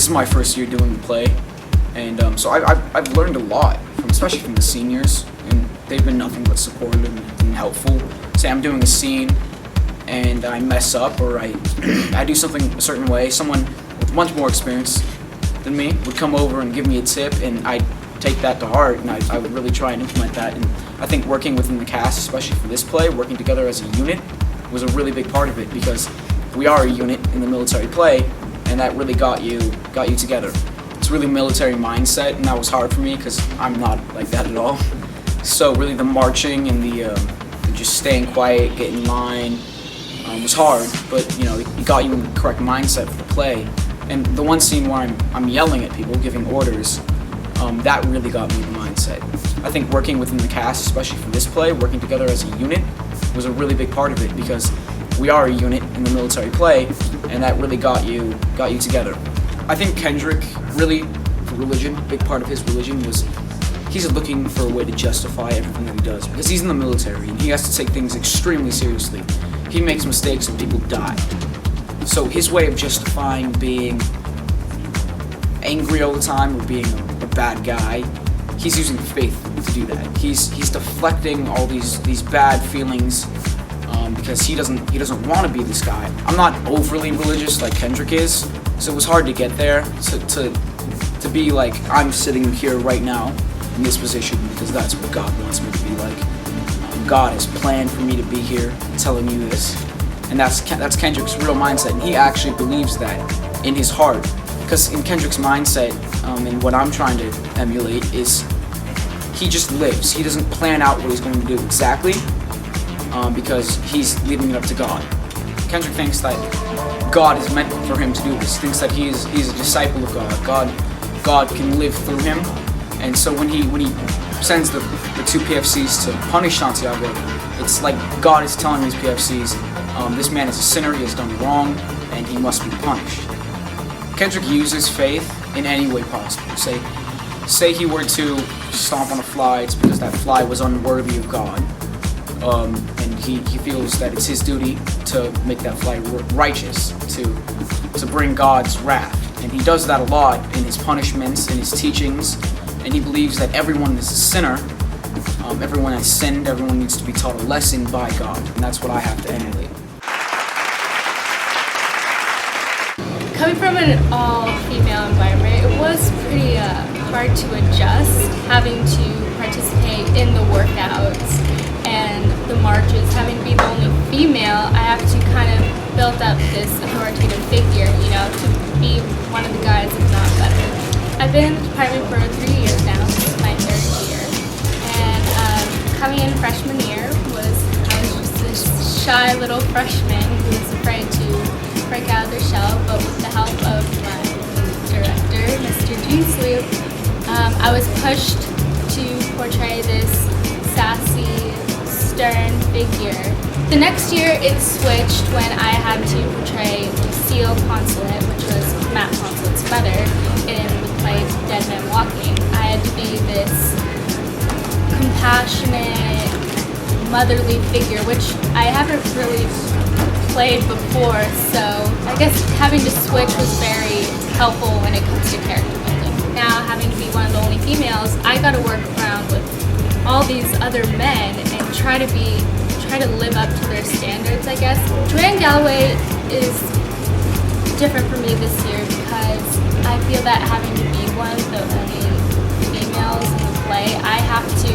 this is my first year doing the play, and so I've learned a lot, especially from the seniors, and they've been nothing but supportive and helpful. Say I'm doing a scene, and I mess up, or I do something a certain way, someone with much more experience than me would come over and give me a tip, and I'd take that to heart, and I would really try and implement that. And I think working within the cast, especially for this play, working together as a unit was a really big part of it, because we are a unit in the military play, and that really got you together. It's really military mindset, and that was hard for me because I'm not like that at all. So really the marching and the just staying quiet, getting in line was hard, but you know, it got you in the correct mindset for the play. And the one scene where I'm yelling at people, giving orders, that really got me in the mindset. I think working within the cast, especially for this play, working together as a unit was a really big part of it, because we are a unit in the military play, and that really got you together. I think Kendrick really, for religion, a big part of his religion was he's looking for a way to justify everything that he does, because he's in the military and he has to take things extremely seriously. He makes mistakes and people die. So his way of justifying being angry all the time or being a bad guy, he's using faith to do that. He's deflecting all these bad feelings because he doesn't want to be this guy. I'm not overly religious like Kendrick is, so it was hard to get there, to be like, I'm sitting here right now in this position because that's what God wants me to be like. God has planned for me to be here telling you this, and that's Kendrick's real mindset, and he actually believes that in his heart. Because in Kendrick's mindset, and what I'm trying to emulate, is he just lives. He doesn't plan out what he's going to do exactly, because he's leaving it up to God. Kendrick thinks that God is meant for him to do this. Thinks that he's a disciple of God. God can live through him, and so when he sends the two PFCs to punish Santiago, it's like God is telling these PFCs, this man is a sinner, he has done wrong, and he must be punished. Kendrick uses faith in any way possible. Say he were to stomp on a fly, it's because that fly was unworthy of God, and he feels that it's his duty to make that fly righteous, to bring God's wrath. And he does that a lot in his punishments, in his teachings, and he believes that everyone is a sinner, everyone has sinned, everyone needs to be taught a lesson by God, and that's what I have to emulate. Coming from an all-female environment, it was pretty hard to adjust, having to participate in the workouts and the marches. Having to be the only female, I have to kind of build up this authoritative figure, you know, to be one of the guys, if not better. I've been in the department for 3 years now, this is my 3rd year, and coming in freshman year I was just this shy little freshman who was afraid to break out of their shell, but with the help of my director, Mr. Jeensalute, I was pushed to portray this sassy, stern figure. The next year it switched when I had to portray SEAL Consulate, which was Matt Consulate's mother, in the play Dead Men Walking. I had to be this compassionate, motherly figure, which I haven't really played before, so I guess having to switch was very helpful when it comes to character building. Now, having to be one of the only females, I got to work around with all these other men and try to live up to their standards, I guess. Joanne Galloway is different for me this year because I feel that having to be one of the only females in the play, I have to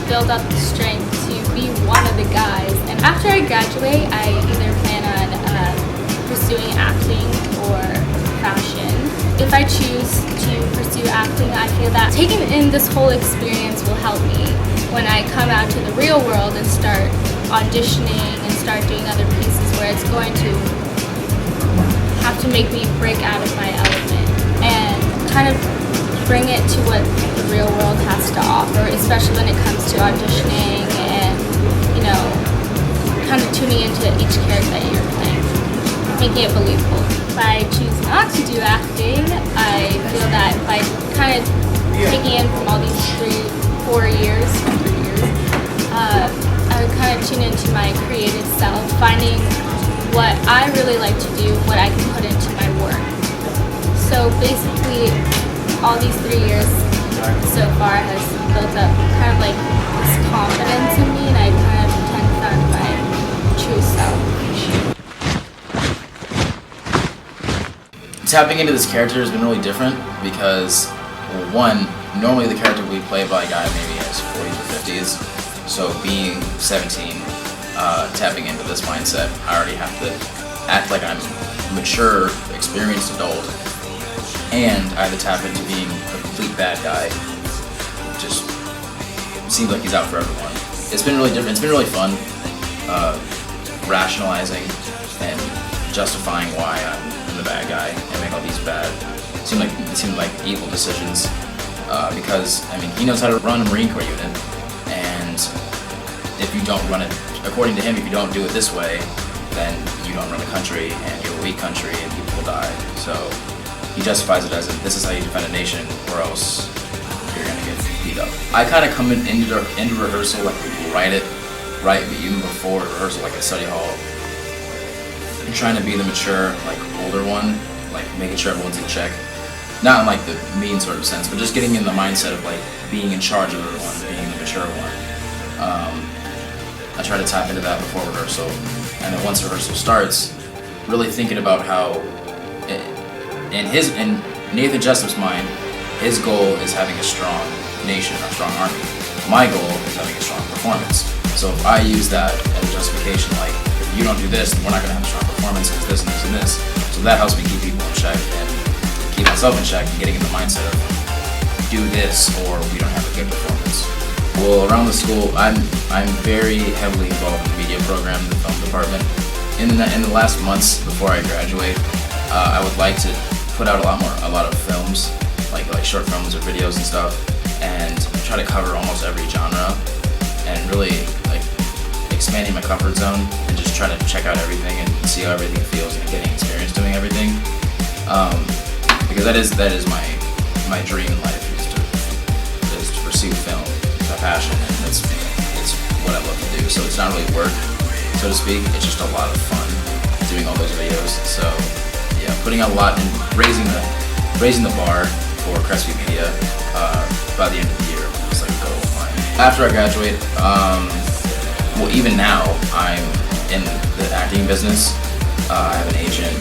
build up the strength to be one of the guys. And after I graduate, I either plan on pursuing acting or fashion. If I choose to pursue acting, I feel that taking in this whole experience will help me when I come out to the real world and start auditioning and start doing other pieces where it's going to have to make me break out of my element and kind of bring it to what the real world has to offer, especially when it comes to auditioning and, you know, kind of tuning into each character that you're playing, making it believable. If I choose not to do acting, I feel that by kind of taking in from all these 4 years, I would kind of tune into my creative self, finding what I really like to do, what I can put into my work. So basically, all these 3 years so far has built up kind of like this confidence in me, and I kind of tend to find my true self. Tapping into this character has been really different because, well, one, normally the character we play by a guy maybe in his 40s or 50s, so being 17, tapping into this mindset, I already have to act like I'm a mature, experienced adult, and I have to tap into being a complete bad guy. Just seems like he's out for everyone. It's been really different. It's been really fun, rationalizing and justifying why I'm the bad guy and make all these it seemed like evil decisions. Because I mean, he knows how to run a Marine Corps unit, and if you don't run it according to him, if you don't do it this way, then you don't run a country, and you're a weak country, and people will die. So he justifies it as this is how you defend a nation, or else you're gonna get beat up. I kind of come into rehearsal like right even before rehearsal, like at study hall, and trying to be the mature, like older one, like making sure everyone's in check. Not in like the mean sort of sense, but just getting in the mindset of like being in charge of everyone, being the mature one. I try to tap into that before rehearsal, and then once rehearsal starts, really thinking about how, in Nathan Jessup's mind, his goal is having a strong nation, a strong army. My goal is having a strong performance. So if I use that as a justification, like if you don't do this, then we're not going to have a strong performance because this and this and this. So that helps me keep people in check and keep myself in check and getting in the mindset of do this or we don't have a good performance. Well, around the school, I'm very heavily involved in the media program, the film department. In the last months before I graduate, I would like to put out a lot of films, like short films or videos and stuff, and try to cover almost every genre, and really like expanding my comfort zone and just try to check out everything and see how everything feels and getting experience doing everything. Because that is my dream in life is to pursue film. It's my passion, and it's what I love to do. So it's not really work, so to speak. It's just a lot of fun doing all those videos. So yeah, putting out a lot and raising the bar for Crespi Media by the end of the year was like a goal of mine. After I graduate, well, even now I'm in the acting business. I have an agent.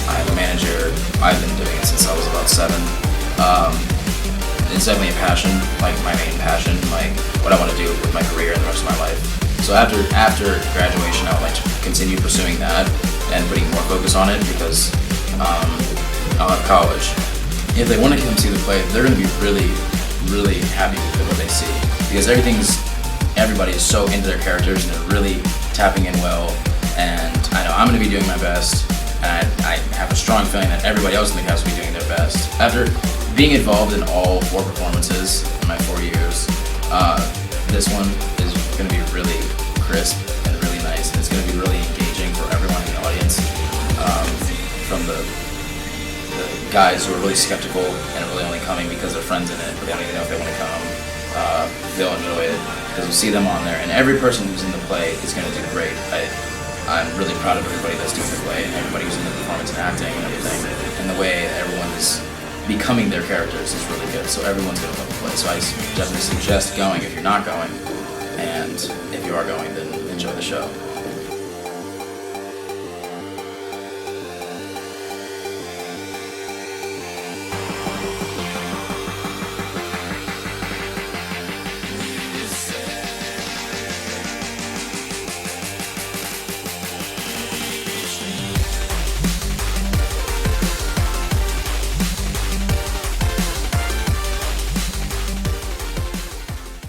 I have a manager. I've been doing it since I was about 7. It's definitely a passion, like my main passion, like what I want to do with my career and the rest of my life. So after graduation, I would like to continue pursuing that and putting more focus on it because I'll have college. If they want to come see the play, they're going to be really, really happy with what they see because everybody is so into their characters and they're really tapping in well. And I know I'm going to be doing my best, and I have a strong feeling that everybody else in the cast will be doing their best. After being involved in all 4 performances in my 4 years, this one is going to be really crisp and really nice. It's going to be really engaging for everyone in the audience, from the guys who are really skeptical and are really only coming because their friends in it, but they don't even know if they want to come. They'll enjoy it because you'll see them on there, and every person who's in the play is going to do great. I'm really proud of everybody that's doing the play, and everybody who's in the performance and acting and everything, and the way everyone is becoming their characters is really good. So everyone's going to love the play. So I definitely suggest going if you're not going, and if you are going, then enjoy the show.